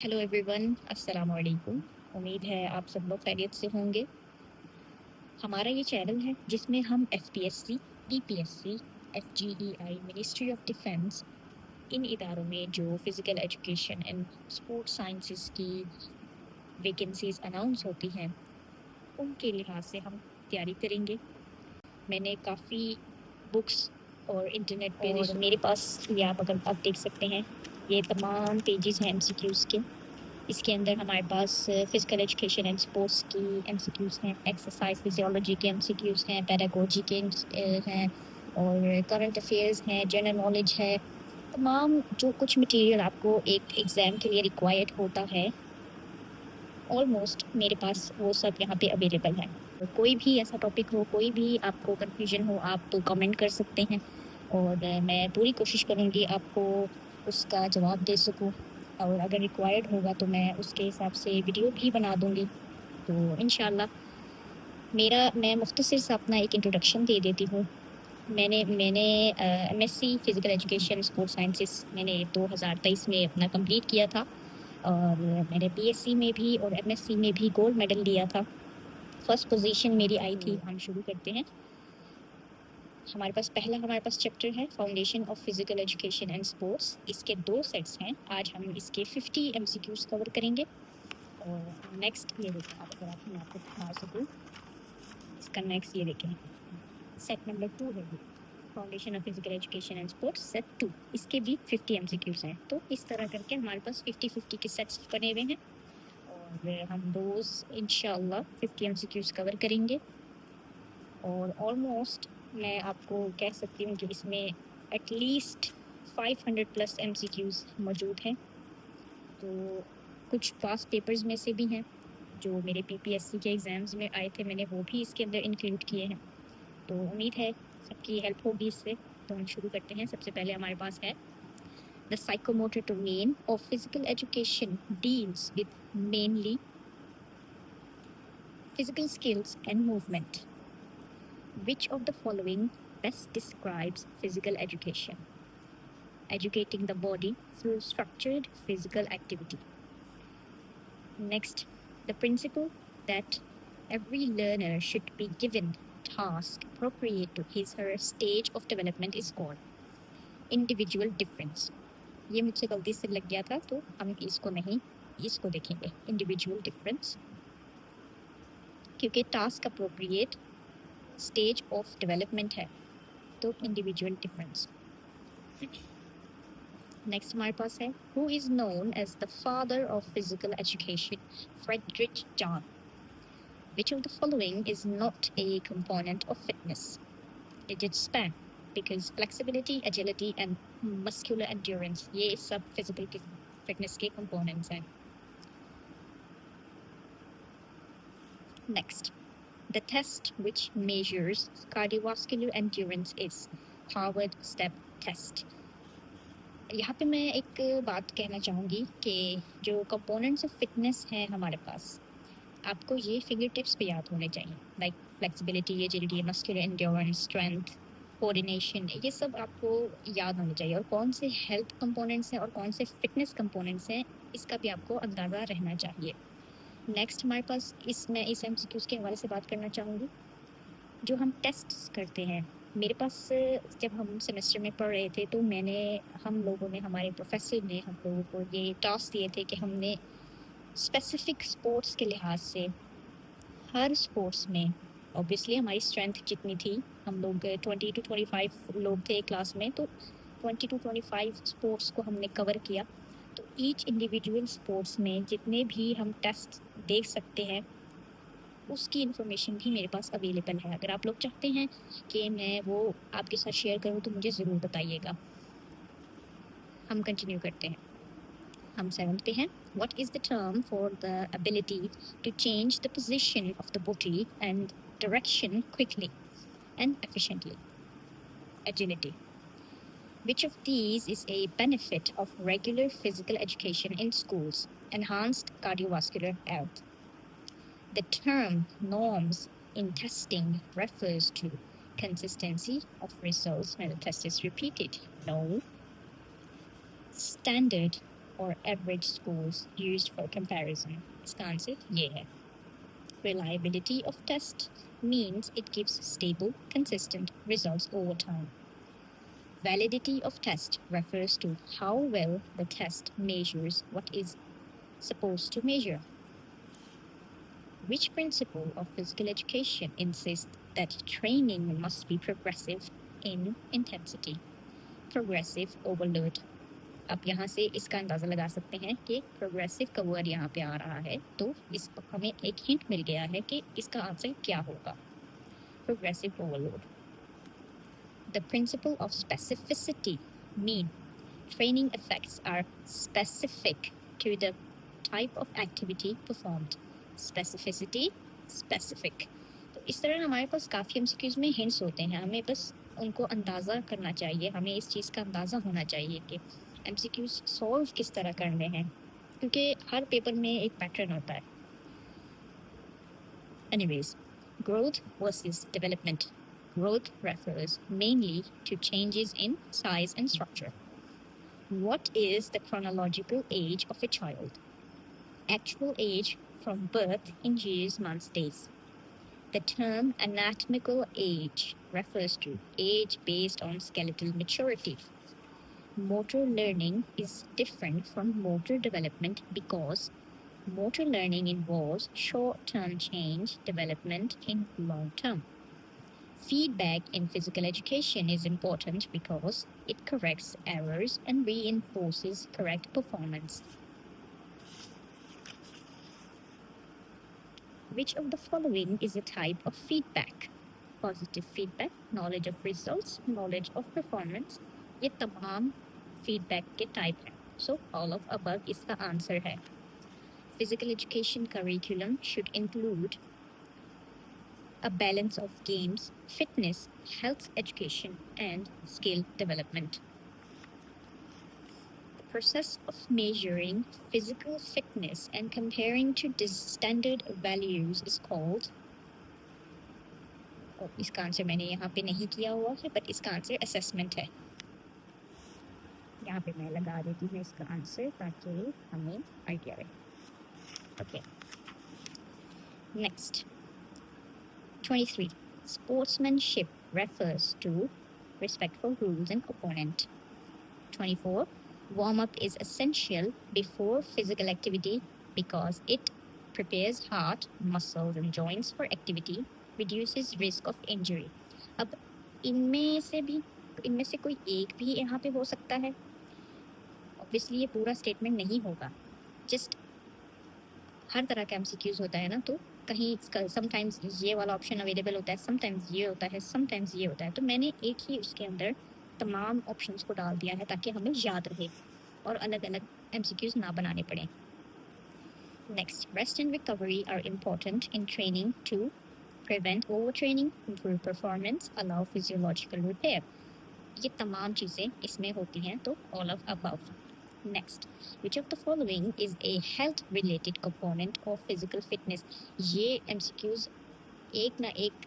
Hello everyone, अस्सलाम वालेकुम। उम्मीद है आप सब लोग खैरियत से होंगे। हमारा ये चैनल है जिसमें हम एफपीएससी, ईपीएससी, एफजीईआई, मिनिस्ट्री ऑफ डिफेंस, इन इदारों में जो physical education and sports sciences की वैकेंसीज अनाउंस होती हैं उनके लिहाज से हम तैयारी करेंगे। मैंने काफ़ी बुक्स और इंटरनेट पे और मेरे पास ये आप देख सकते हैं, ये तमाम पेजेस हैं एमसीक्यूज़ के। इसके अंदर हमारे पास फिजिकल एजुकेशन एंड स्पोर्ट्स की एमसीक्यूज़ हैं, एक्सरसाइज फिजियोलॉजी के एमसीक्यूज़ हैं, पेडागोजी के हैं और करंट अफेयर्स हैं, जनरल नॉलेज है। तमाम जो कुछ मटेरियल आपको एक एग्ज़ाम के लिए रिक्वायर्ड होता है, ऑलमोस्ट मेरे पास वो सब यहाँ पे अवेलेबल है। तो कोई भी ऐसा टॉपिक हो, कोई भी आपको कन्फ्यूजन हो, आप कमेंट कर सकते हैं और मैं पूरी कोशिश करूँगी आपको उसका जवाब दे सकूँ। और अगर रिक्वायर्ड होगा तो मैं उसके हिसाब से वीडियो भी बना दूँगी। तो इंशाल्लाह मैं मुख्तसर सा अपना एक इंट्रोडक्शन दे देती हूँ। मैंने मैंने MSc physical education sports sciences मैंने 2023 में अपना कंप्लीट किया था और मैंने बीएससी में भी और एमएससी में भी गोल्ड मेडल लिया था। फर्स्ट पोजीशन मेरी आई थी। हम शुरू करते हैं। हमारे पास चैप्टर है foundation of physical education and sports. इसके 2 सेट्स हैं। आज हम इसके 50 एमसीक्यूज कवर करेंगे और नेक्स्ट ये देखें, आप अगर मैं आपको दिखा सकूँ, इसका नेक्स्ट ये देखें, सेट नंबर 2 है ये, foundation of physical education and sports set 2। इसके भी 50 एमसीक्यूज हैं। तो इस तरह करके हमारे पास 50-50 के सेट्स बने हुए हैं और हम रोज़ इंशाल्लाह 50 एमसीक्यूज कवर करेंगे। और ऑलमोस्ट मैं आपको कह सकती हूँ कि इसमें एटलीस्ट 500 प्लस एमसीक्यूज मौजूद हैं। तो कुछ पास्ट पेपर्स में से भी हैं जो मेरे पीपीएससी के एग्ज़ाम्स में आए थे, मैंने वो भी इसके अंदर इंक्लूड किए हैं। तो उम्मीद है सबकी हेल्प होगी इससे। तो हम शुरू करते हैं। सबसे पहले हमारे पास है the psychomotor domain of physical education deals with mainly physical skills and movement. Which of the following best describes physical education? Educating the body through structured physical activity. Next, the principle that every learner should be given task appropriate to his or her stage of development is called individual difference. ये मुझसे गलती से लग गया था तो हम इसको नहीं, इसको देखेंगे individual difference, क्योंकि task appropriate stage of development है तो individual difference. नेक्स्ट हमारे पास है who is known as the father of physical education, Frederick John. Which of the following is not a component of fitness? Digit span, because flexibility, agility and muscular endurance ये सब physical fitness के components हैं. Next, the test which measures cardiovascular endurance is Harvard Step Test. यहाँ पे मैं एक बात कहना चाहूँगी कि जो कंपोनेंट्स ऑफ फिटनेस हैं हमारे पास, आपको ये फिंगर टिप्स पे याद होने चाहिए, like flexibility, agility, muscular endurance, strength, coordination, ये सब आपको याद होने चाहिए। और कौन से हेल्थ कंपोनेंट्स हैं और कौन से फिटनेस कंपोनेंट्स हैं, इसका भी आपको अंदाज़ा रहना चाहिए। नेक्स्ट हमारे पास मैं इस एमसीक्यूज़ के हवाले से बात करना चाहूँगी। जो हम टेस्ट करते हैं, मेरे पास जब हम सेमेस्टर में पढ़ रहे थे तो हम लोगों ने, हमारे प्रोफेसर ने हम लोगों को ये टास्क दिए थे कि हमने स्पेसिफिक स्पोर्ट्स के लिहाज से हर स्पोर्ट्स में, ऑब्वियसली हमारी स्ट्रेंथ जितनी थी, हम लोग 20 to 25 लोग थे क्लास में, तो 20 to 25 स्पोर्ट्स को हमने कवर किया। तो ईच इंडिविजुअल स्पोर्ट्स में जितने भी हम टेस्ट देख सकते हैं उसकी इन्फॉर्मेशन भी मेरे पास अवेलेबल है। अगर आप लोग चाहते हैं कि मैं वो आपके साथ शेयर करूँ तो मुझे ज़रूर बताइएगा। हम कंटिन्यू करते हैं। हम 7th पे हैं। What is the term for the ability to change the position of the body and direction quickly and efficiently? Agility. Which of these is a benefit of regular physical education in schools? Enhanced cardiovascular health. The term norms in testing refers to consistency of results when the test is repeated. No. Standard or average scores used for comparison. इसका answer ये है. Reliability of test means it gives stable, consistent results over time. Validity of test refers to how well the test measures what is supposed to measure. Which principle of physical education insists that training must be progressive in intensity? Progressive overload. अब यहाँ से इसका अंदाज़ा लगा सकते हैं कि progressive का वर्ड यहाँ पे आ रहा है, तो इस हमें एक हिंट मिल गया है कि इसका आंसर क्या होगा. Progressive overload. The principle of specificity mean training effects are specific to the type of activity performed. Specificity, specific. तो इस तरह हमारे पास काफ़ी एमसीक्यूज़ में हिंट्स होते हैं, हमें बस उनको अंदाज़ा करना चाहिए, हमें इस चीज़ का अंदाज़ा होना चाहिए कि एमसीक्यूज़ सॉल्व किस तरह करने हैं, क्योंकि हर पेपर में एक पैटर्न होता है. Anyways, growth versus development. Growth refers mainly to changes in size and structure. What is the chronological age of a child? Actual age from birth in years, months, days. The term anatomical age refers to age based on skeletal maturity. Motor learning is different from motor development because motor learning involves short-term change development in long-term. Feedback in physical education is important because it corrects errors and reinforces correct performance. Which of the following is a type of feedback? Positive feedback, knowledge of results, knowledge of performance. ये तमाम feedback के type हैं. So all of above इसका answer है. Physical education curriculum should include a balance of games, fitness, health education, and skill development. The process of measuring physical fitness and comparing to standard values is called, इसका answer मैंने यहाँ पे नहीं किया हुआ है, बट इसका आंसर असेसमेंट है. यहाँ पे मैं लगा देती हूँ इसका आंसर ताकि हमें आइडिया रहे. Okay. Next. 23. Sportsmanship refers to respect for rules and opponent. 24. Warm-up is essential before physical activity because it prepares heart, muscles and joints for activity, reduces risk of injury. अब इनमें से कोई एक भी यहाँ पे हो सकता है. Obviously ये पूरा स्टेटमेंट नहीं होगा. Just हर तरह का एमसीक्यूज होता है ना, तो कहीं समटाइम्स ये वाला ऑप्शन अवेलेबल होता है, समटाइम्स ये होता है, समटाइम्स ये होता है, तो मैंने एक ही उसके अंदर तमाम ऑप्शंस को डाल दिया है ताकि हमें याद रहे और अलग अलग एमसीक्यूज ना बनाने पड़े. Next, rest and recovery are important in training to prevent over training, improve performance, allow physiological repair. ये तमाम चीज़ें इसमें होती हैं, तो all of above. Next, which of the following is a health related component of physical fitness? ये MCQs एक ना एक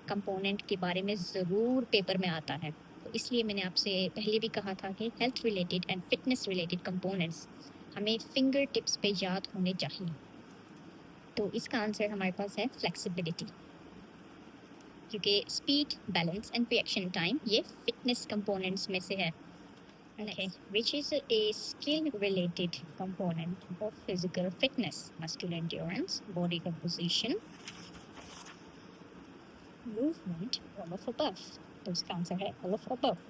कंपोनेंट के बारे में ज़रूर पेपर में आता है, तो इसलिए मैंने आपसे पहले भी कहा था कि health related and fitness related components हमें फिंगर टिप्स पे याद होने चाहिए. तो इसका आंसर हमारे पास है फ्लेक्सिबिलिटी, क्योंकि speed, balance and reaction time ये फिटनेस कंपोनेंट्स में से है. Okay, which is a skill-related component of physical fitness? Muscular endurance, body composition, movement, all of above. तो इसका आंसर है all of above.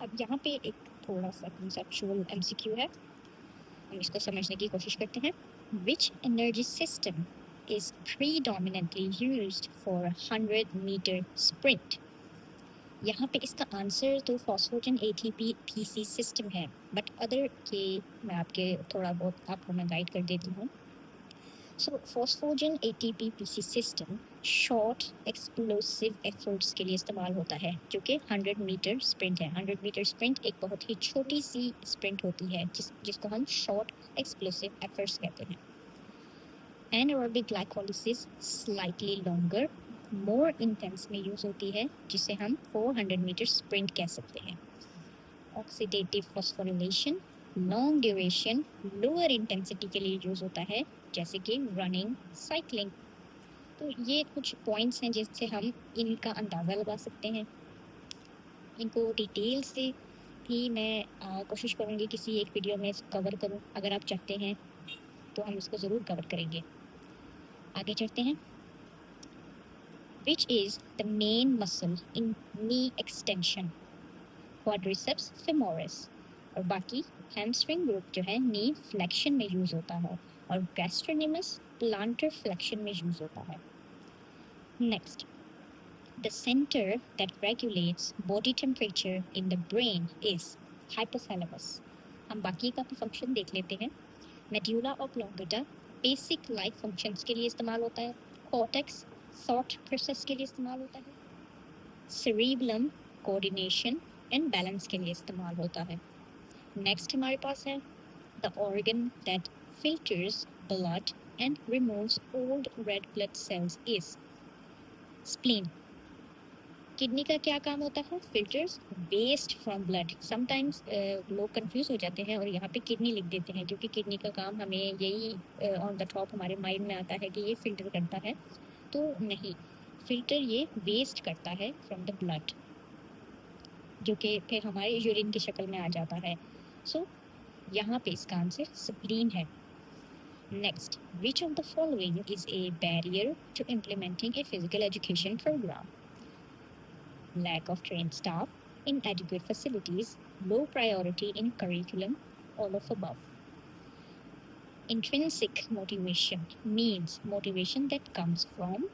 अब यहाँ पे एक थोड़ा सा conceptual MCQ है, हम इसको समझने की कोशिश करते हैं. Which energy system is predominantly used for a 100-meter sprint? यहाँ पे इसका आंसर तो फॉस्फोजन ATP PC सिस्टम है, बट अदर के मैं आपके थोड़ा बहुत आपको मैं गाइड कर देती हूँ. सो फॉस्फोजन ATP PC system short explosive efforts के लिए इस्तेमाल होता है, जो कि 100 मीटर स्प्रिंट है. 100 मीटर स्प्रिंट एक बहुत ही छोटी सी स्प्रिंट होती है जिसको हम शॉर्ट एक्सप्लोसिव एफर्ट्स कहते हैं. Anaerobic glycolysis slightly longer, more intense में यूज़ होती है, जिसे हम 400 मीटर स्प्रिंट कह सकते हैं. Oxidative phosphorylation long duration lower intensity के लिए यूज़ होता है, जैसे कि रनिंग, साइकिलिंग। तो ये कुछ पॉइंट्स हैं जिससे हम इनका अंदाज़ा लगा सकते हैं। इनको डिटेल से भी मैं कोशिश करूँगी किसी एक वीडियो में कवर करूँ। अगर आप चाहते हैं तो हम इसको ज़रूर कवर करेंगे। आगे चलते हैं। Which is the main muscle in knee extension? Quadriceps femoris। और बाकी हैमस्ट्रिंग ग्रुप जो है नी फ्लेक्शन में यूज होता है और गैस्ट्रोनिमस प्लांटर फ्लेक्शन में यूज होता है। Next, the center that regulates body temperature in the brain is hypothalamus। हम बाकी का भी फंक्शन देख लेते हैं। Medulla oblongata basic life functions के लिए इस्तेमाल होता है। कॉर्टेक्स थॉट प्रोसेस के लिए इस्तेमाल होता है। सेरिबलम कोऑर्डिनेशन एंड बैलेंस के लिए इस्तेमाल होता है। नेक्स्ट हमारे पास है the organ that filters blood and removes old red blood cells is spleen. Kidney का क्या काम होता है? Filters waste from blood. Sometimes लोग कंफ्यूज हो जाते हैं और यहाँ पे किडनी लिख देते हैं, क्योंकि किडनी का काम हमें यही ऑन द टॉप हमारे माइंड में आता है कि ये फिल्टर करता है, तो नहीं, फिल्टर ये वेस्ट करता है फ्रॉम द ब्लड, जो कि फिर हमारे यूरिन की शक्ल में आ जाता है। सो यहाँ पे इसका आंसर स्प्लीन है। Next, which of the following is a barrier to implementing a physical education programme? Lack of trained staff, inadequate facilities, low priority in curriculum, all of above. Intrinsic motivation means motivation that comes from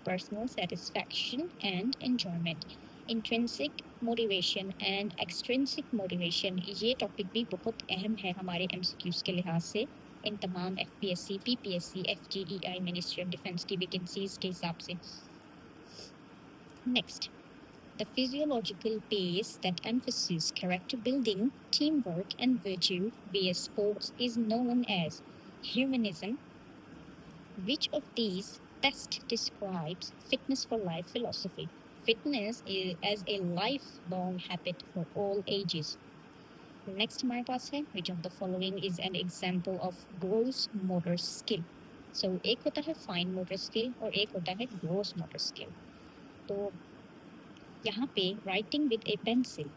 personal satisfaction and enjoyment. Intrinsic motivation and extrinsic motivation ये topic भी बहुत अहम है हमारे MCQs के लिहाज से, इन तमाम FPSC, PPSC, FGEI, ministry of defence की वैकेंसीज के हिसाब से। Next, the physiological pace that emphasizes character building, teamwork, and virtue via sports is known as humanism. Which of these best describes fitness for life philosophy? Fitness is as a lifelong habit for all ages. Next हमारे पास है which of the following is an example of gross motor skill? So एक होता है fine motor skill और एक होता है gross motor skill. तो यहाँ पे राइटिंग विद ए पेंसिल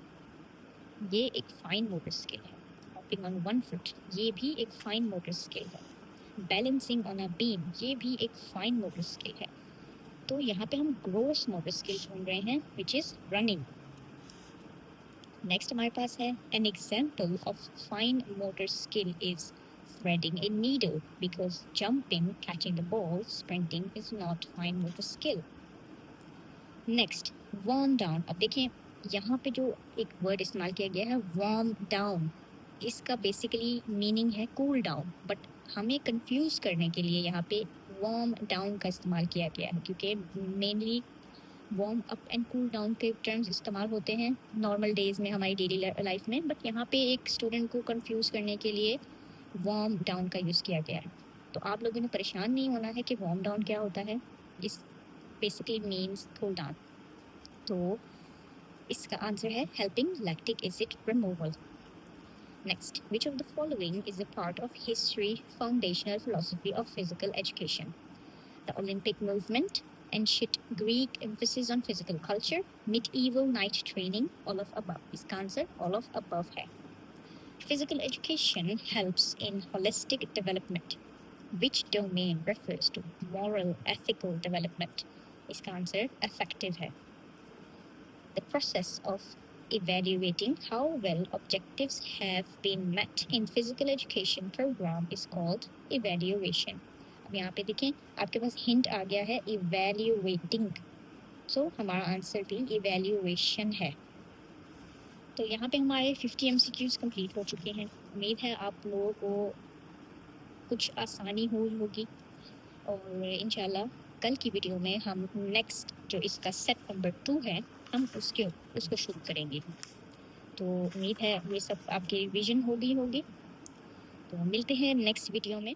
ये एक फाइन मोटर स्किल है। हॉपिंग ऑन वन फुट ये भी एक फाइन मोटर स्किल है। बैलेंसिंग ऑन अ बीम ये भी एक फाइन मोटर स्किल है। तो यहाँ पे हम ग्रोस मोटर स्किल ढूंढ रहे हैं विच इज रनिंग। नेक्स्ट हमारे पास है an example of fine motor skill is threading a needle because jumping, catching the ball, sprinting is not fine motor skill. Next, warm down. अब देखिए यहाँ पे जो एक वर्ड इस्तेमाल किया गया है वार्म डाउन, इसका बेसिकली मीनिंग है कूल डाउन, बट हमें कंफ्यूज करने के लिए यहाँ पे वार्म डाउन का इस्तेमाल किया गया है, क्योंकि mainly warm up and cool down के टर्म्स इस्तेमाल होते हैं नॉर्मल डेज में हमारी डेली लाइफ में, बट यहाँ पे एक स्टूडेंट को कंफ्यूज करने के लिए वार्म डाउन का यूज़ किया गया है। तो आप लोगों ने परेशान नहीं होना है कि वार्म डाउन क्या होता है। इस बेसिकली मीन्स कूल डाउन। तो इसका आंसर है helping lactic acid removal. Next, which of the following is a part of history foundational philosophy of physical education? The Olympic movement, ancient Greek emphasis on physical culture, medieval knight training, all of above. इसका answer all of above है। Physical education helps in holistic development. Which domain refers to moral ethical development? इसका answer affective है। The process of evaluating how well objectives have been met in physical education program is called evaluation. अब यहाँ पे देखें आपके पास hint आ गया है evaluating, so हमारा आंसर भी evaluation है। तो यहाँ पे हमारे 50 MCQs कंप्लीट हो चुके हैं। उम्मीद है आप लोगों को कुछ आसानी हुई होगी और इंशाल्लाह कल की वीडियो में हम नेक्स्ट जो इसका सेट नंबर 2 है हम उसको शुरू करेंगे। तो उम्मीद है ये सब आपकी रिवीजन होगी। तो मिलते हैं नेक्स्ट वीडियो में।